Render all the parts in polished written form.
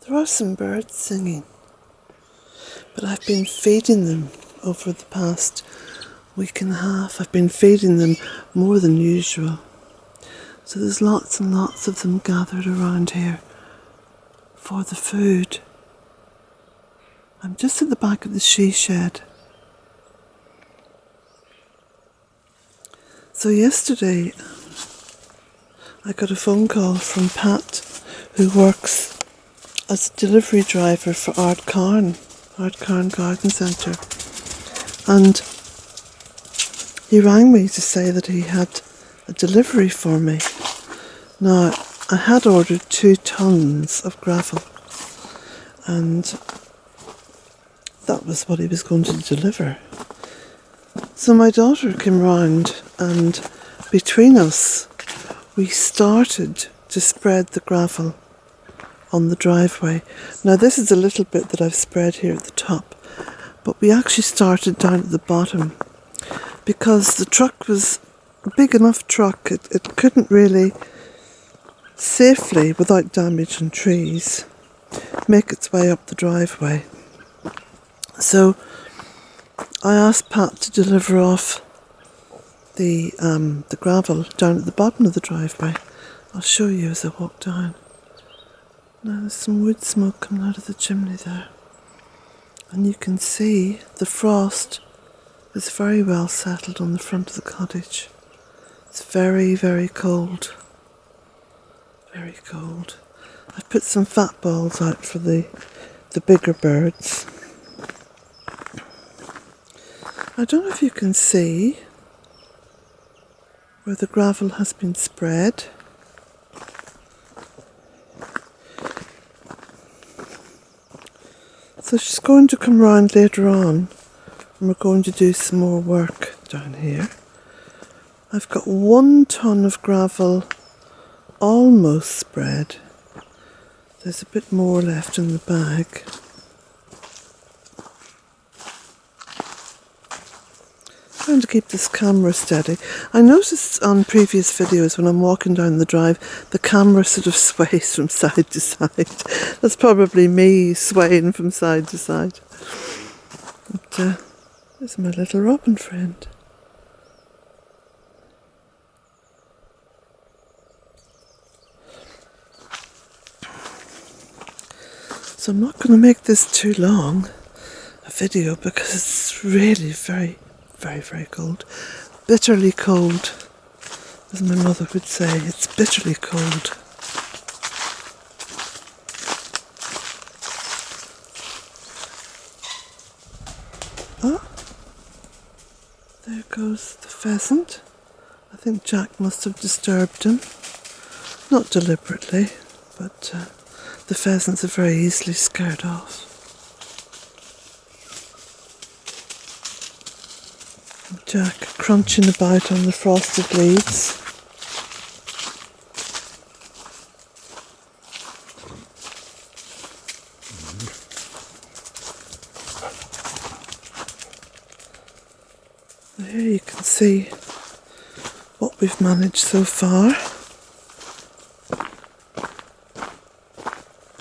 There are some birds singing, but I've been feeding them over the past week and a half. I've been feeding them more than usual. So there's lots and lots of them gathered around here for the food. I'm just at the back of the she shed. So yesterday I got a phone call from Pat, who works as a delivery driver for Ardcarn Garden Centre, and he rang me to say that he had a delivery for me. Now, I had ordered 2 tons of gravel, and that was what he was going to deliver. So my daughter came round, and between us we started to spread the gravel on the driveway. Now this is a little bit that I've spread here at the top, but we actually started down at the bottom because the truck was a big enough truck. It couldn't really safely, without damaging trees, make its way up the driveway. So I asked Pat to deliver off the gravel down at the bottom of the driveway. I'll show you as I walk down. Now there's some wood smoke coming out of the chimney there, and you can see the frost is very well settled on the front of the cottage. It's very, very cold. Very cold. I've put some fat balls out for the bigger birds. I don't know if you can see where the gravel has been spread. So she's going to come round later on, and we're going to do some more work down here. I've got 1 ton of gravel almost spread. There's a bit more left in the bag. Trying to keep this camera steady. I noticed on previous videos when I'm walking down the drive, the camera sort of sways from side to side. That's probably me swaying from side to side. But there's my little robin friend. So I'm not going to make this too long a video because it's really very, very cold. Bitterly cold, as my mother would say. It's bitterly cold. Oh, there goes the pheasant. I think Jack must have disturbed him. Not deliberately, but the pheasants are very easily scared off. Jack crunching about on the frosted leaves. Here you can see what we've managed so far.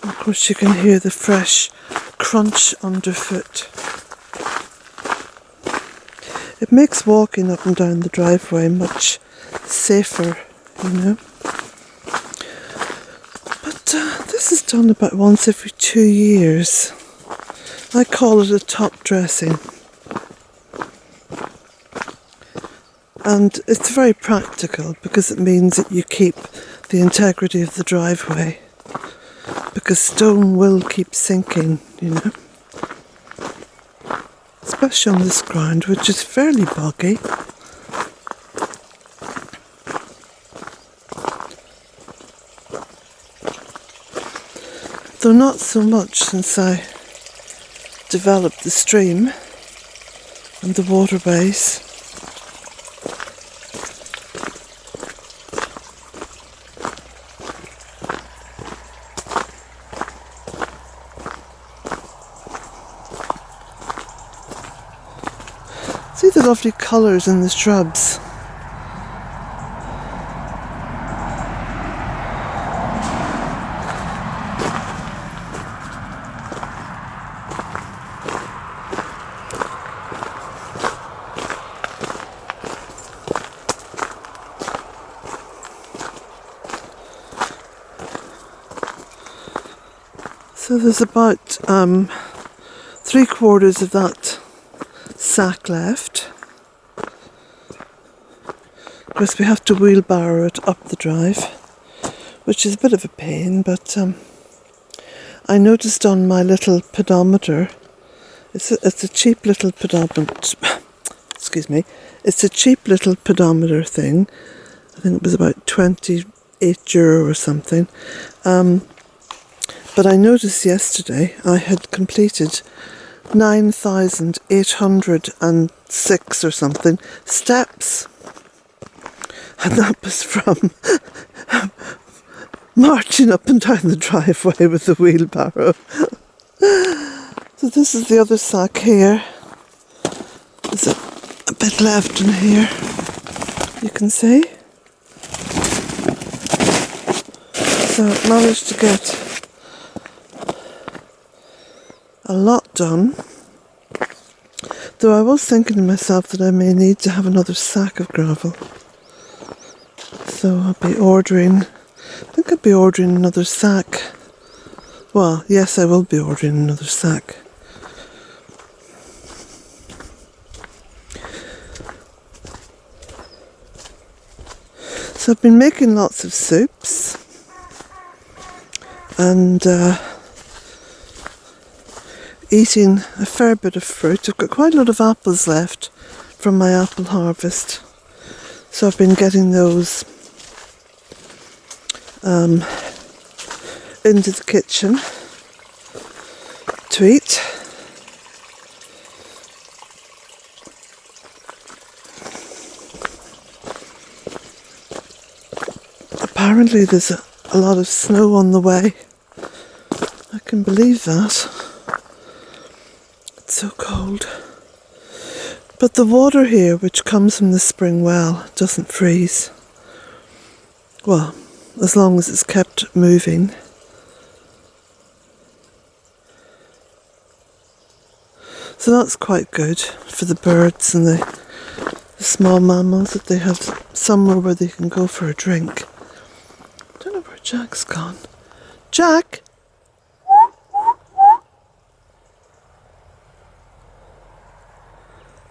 Of course you can hear the fresh crunch underfoot. It makes walking up and down the driveway much safer, you know. But this is done about once every 2 years. I call it a top dressing. And it's very practical because it means that you keep the integrity of the driveway. Because stone will keep sinking, you know. Especially on this ground, which is fairly boggy. Though not so much since I developed the stream and the waterways. See the lovely colours in the shrubs. So there's about 3/4 of that sack left, because we have to wheelbarrow it up the drive, which is a bit of a pain, but I noticed on my little pedometer, it's a cheap little pedometer, excuse me, it's a cheap little pedometer thing. I think it was about €28 or something. But I noticed yesterday I had completed 9,806 or something steps. And that was from marching up and down the driveway with the wheelbarrow. So this is the other sack here. There's a bit left in here, you can see. So I managed to get a lot done. Though I was thinking to myself that I may need to have another sack of gravel. So I'll be ordering, I think I'll be ordering another sack. Well, yes, I will be ordering another sack. So I've been making lots of soups and eating a fair bit of fruit. I've got quite a lot of apples left from my apple harvest, so I've been getting those into the kitchen to eat. Apparently there's a lot of snow on the way. I can believe that. It's so cold. But the water here, which comes from the spring well, doesn't freeze. Well, as long as it's kept moving. So that's quite good for the birds and the small mammals, that they have somewhere where they can go for a drink. I don't know where Jack's gone. Jack!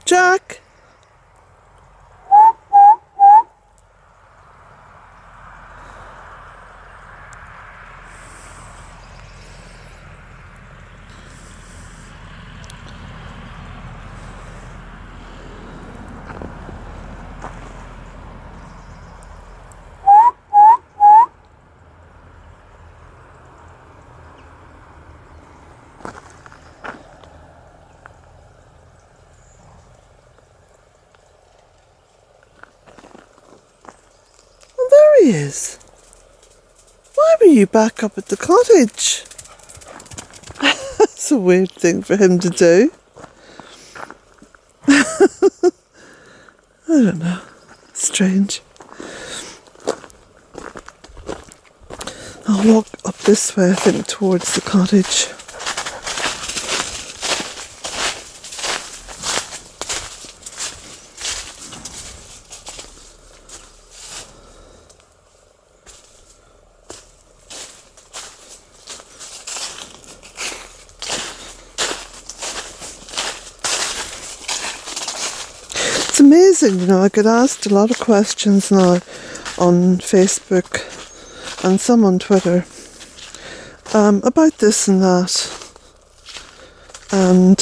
Jack! He is. Why were you back up at the cottage? That's a weird thing for him to do. I don't know. Strange. I'll walk up this way, I think, towards the cottage. It's amazing, you know, I get asked a lot of questions now on Facebook and some on Twitter about this and that, and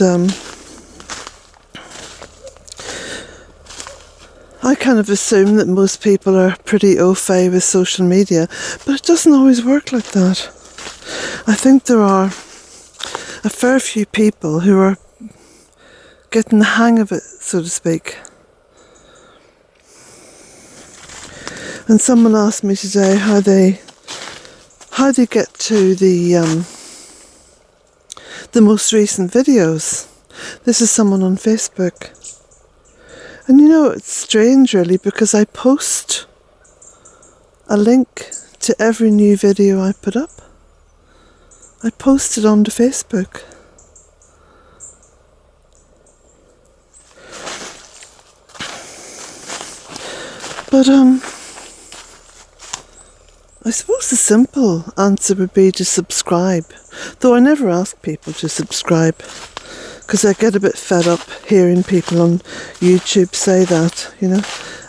I kind of assume that most people are pretty au fait with social media, but it doesn't always work like that. I think there are a fair few people who are getting the hang of it, so to speak. And someone asked me today how they get to the most recent videos. This is someone on Facebook. And you know, it's strange really, because I post a link to every new video I put up. I post it onto Facebook. But I suppose the simple answer would be to subscribe, though I never ask people to subscribe because I get a bit fed up hearing people on YouTube say that, you know.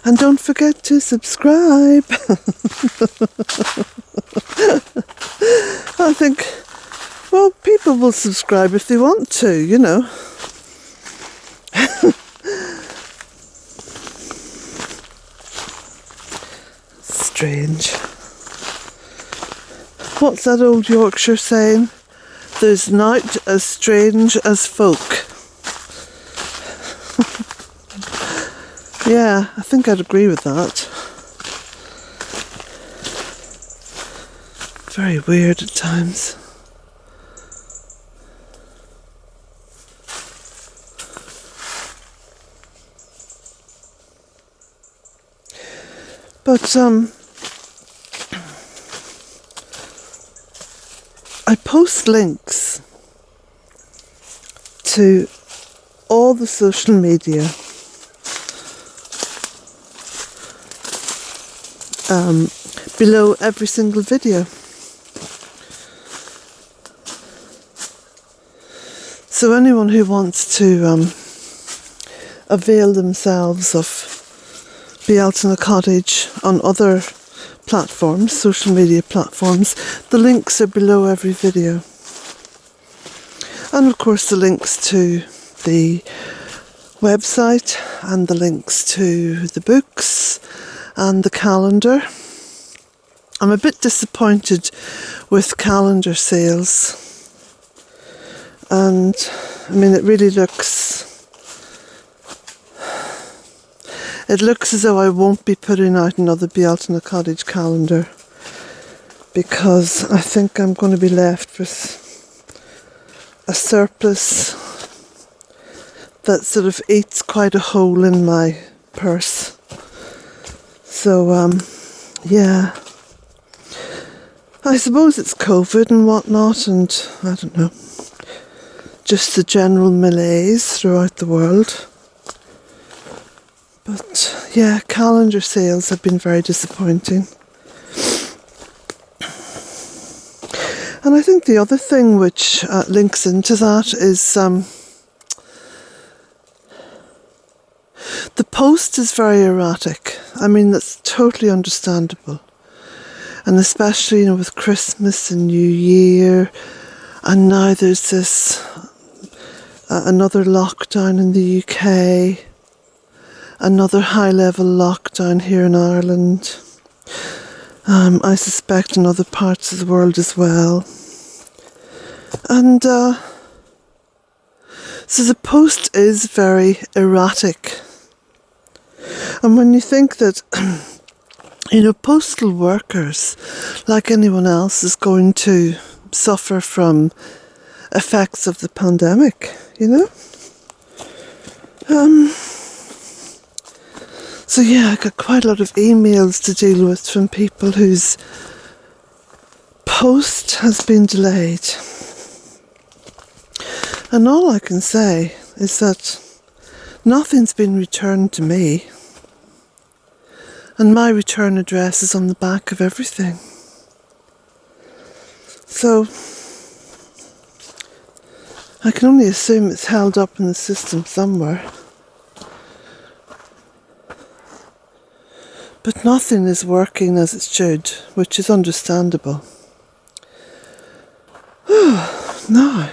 And don't forget to subscribe. I think, well, people will subscribe if they want to, you know. Strange. What's that old Yorkshire saying? There's naught as strange as folk. Yeah, I think I'd agree with that. Very weird at times. But I post links to all the social media below every single video. So anyone who wants to avail themselves of Bealtaine Cottage on other platforms, social media platforms, the links are below every video. And of course the links to the website and the links to the books and the calendar. I'm a bit disappointed with calendar sales. And I mean, it looks as though I won't be putting out another Bealtaine Cottage calendar because I think I'm going to be left with a surplus that sort of eats quite a hole in my purse. So, yeah. I suppose it's COVID and whatnot, and I don't know, just the general malaise throughout the world. But yeah, calendar sales have been very disappointing. And I think the other thing which links into that is the post is very erratic. I mean, that's totally understandable. And especially, you know, with Christmas and New Year, and now there's this another lockdown in the UK, another high-level lockdown here in Ireland. I suspect in other parts of the world as well. And so the post is very erratic. And when you think that, you know, postal workers, like anyone else, is going to suffer from effects of the pandemic, you know? So yeah, I got quite a lot of emails to deal with from people whose post has been delayed. And all I can say is that nothing's been returned to me. And my return address is on the back of everything. So I can only assume it's held up in the system somewhere. But nothing is working as it should, which is understandable. No.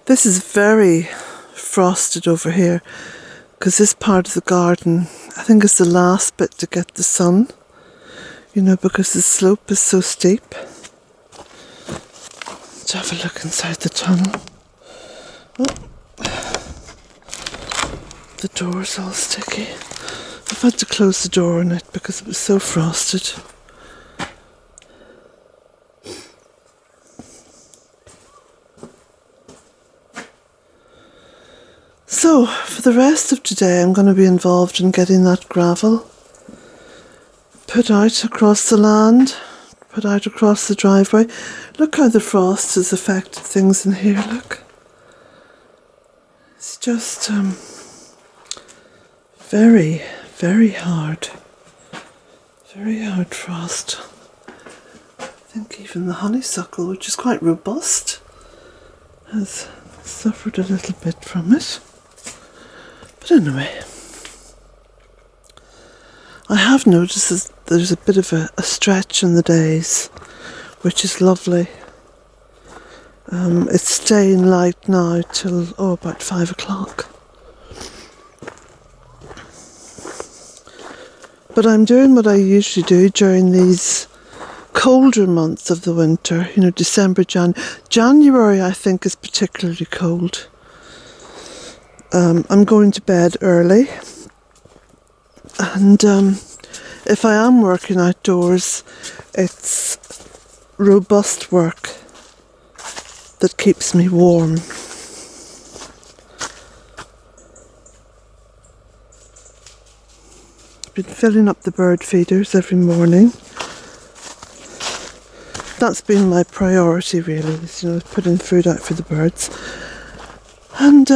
This is very frosted over here, because this part of the garden, I think, is the last bit to get the sun, you know, because the slope is so steep. Let's have a look inside the tunnel. Oh. The door's all sticky. I've had to close the door on it because it was so frosted. So, for the rest of today, I'm going to be involved in getting that gravel put out across the land, put out across the driveway. Look how the frost has affected things in here, look. It's just very, very hard. Very hard frost. I think even the honeysuckle, which is quite robust, has suffered a little bit from it. But anyway, I have noticed that there's a bit of a stretch in the days, which is lovely. It's staying light now till about 5 o'clock. But I'm doing what I usually do during these colder months of the winter, you know, December, January I think is particularly cold. I'm going to bed early, and if I am working outdoors, it's robust work that keeps me warm. I've been filling up the bird feeders every morning. That's been my priority really, is, you know, putting food out for the birds. And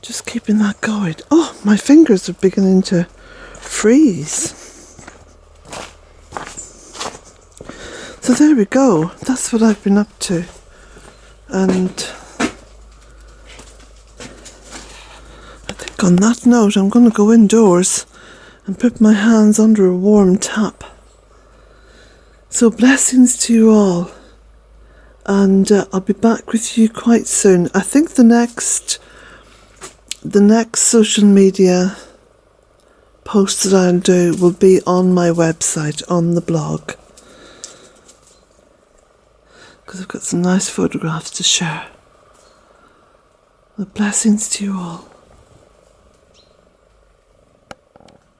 just keeping that going. Oh, my fingers are beginning to freeze. So there we go, that's what I've been up to. And I think on that note I'm going to go indoors and put my hands under a warm tap. So blessings to you all, and I'll be back with you quite soon. I think the next social media post that I'll do will be on my website, on the blog, because I've got some nice photographs to share. Well, blessings to you all.